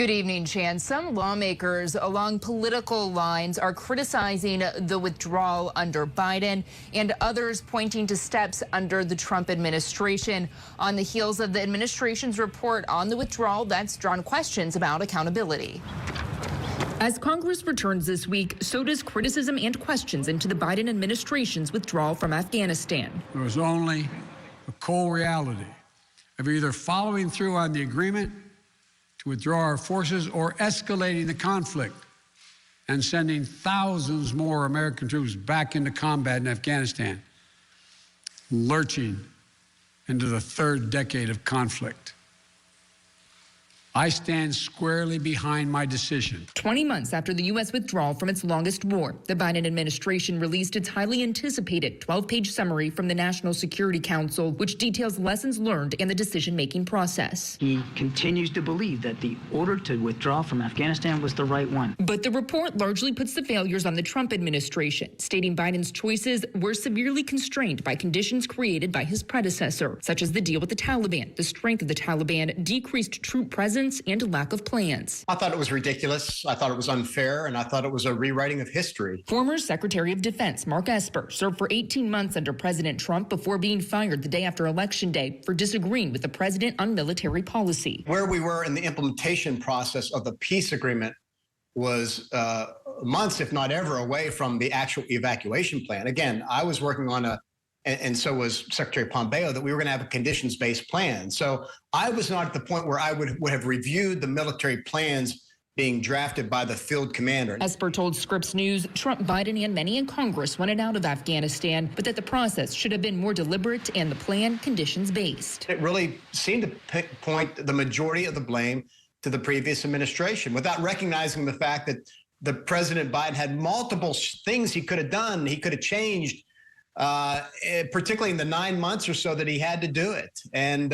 Good evening, Chance. Some lawmakers along political lines are criticizing the withdrawal under Biden and others pointing to steps under the Trump administration. On the heels of the administration's report on the withdrawal, that's drawn questions about accountability. As Congress returns this week, so does criticism and questions into the Biden administration's withdrawal from Afghanistan. There was only a cold reality of either following through on the agreement to withdraw our forces or escalating the conflict and sending thousands more American troops back into combat in Afghanistan, lurching into the third decade of conflict. I stand squarely behind my decision. 20 months after the U.S. withdrawal from its longest war, the Biden administration released its highly anticipated 12-page summary from the National Security Council, which details lessons learned in the decision-making process. He continues to believe that the order to withdraw from Afghanistan was the right one. But the report largely puts the failures on the Trump administration, stating Biden's choices were severely constrained by conditions created by his predecessor, such as the deal with the Taliban, the strength of the Taliban, decreased troop presence, and lack of plans. I thought it was ridiculous. I thought it was unfair, and I thought it was a rewriting of history. Former Secretary of Defense Mark Esper served for 18 months under President Trump before being fired the day after Election Day for disagreeing with the president on military policy. Where we were in the implementation process of the peace agreement was months, if not ever, away from the actual evacuation plan. Again, I was working on and so was Secretary Pompeo, that we were going to have a conditions-based plan. So I was not at the point where I would have reviewed the military plans being drafted by the field commander. Esper told Scripps News Trump, Biden, and many in Congress wanted out of Afghanistan, but that the process should have been more deliberate and the plan conditions-based. It really seemed to point the majority of the blame to the previous administration without recognizing the fact that the President Biden had multiple things he could have done, he could have changed, particularly in the 9 months or so that he had to do it. And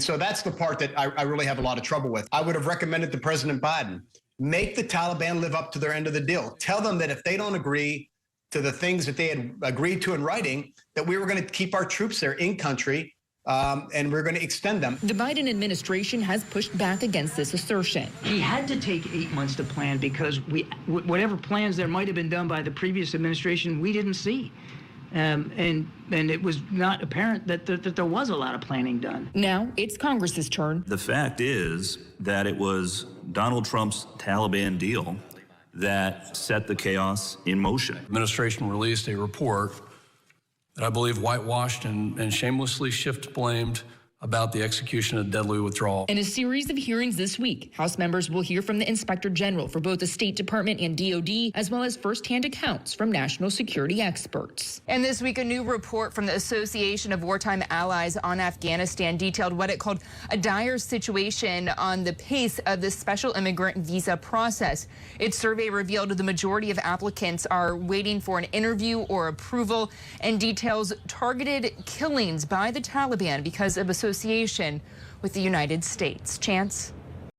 so that's the part that I really have a lot of trouble with. I would have recommended to President Biden, make the Taliban live up to their end of the deal. Tell them that if they don't agree to the things that they had agreed to in writing, that we were going to keep our troops there in country, and we're going to extend them. The Biden administration has pushed back against this assertion. He had to take 8 months to plan because whatever plans there might have been done by the previous administration, we didn't see. And it was not apparent that there was a lot of planning done. Now it's Congress's turn. The fact is that it was Donald Trump's Taliban deal that set the chaos in motion. The administration released a report that I believe whitewashed and shamelessly shift-blamed about the execution of deadly withdrawal. In a series of hearings this week, House members will hear from the Inspector General for both the State Department and DOD, as well as firsthand accounts from national security experts. And this week, a new report from the Association of Wartime Allies on Afghanistan detailed what it called a dire situation on the pace of the special immigrant visa process. Its survey revealed the majority of applicants are waiting for an interview or approval, and details targeted killings by the Taliban because of association with the United States. Chance?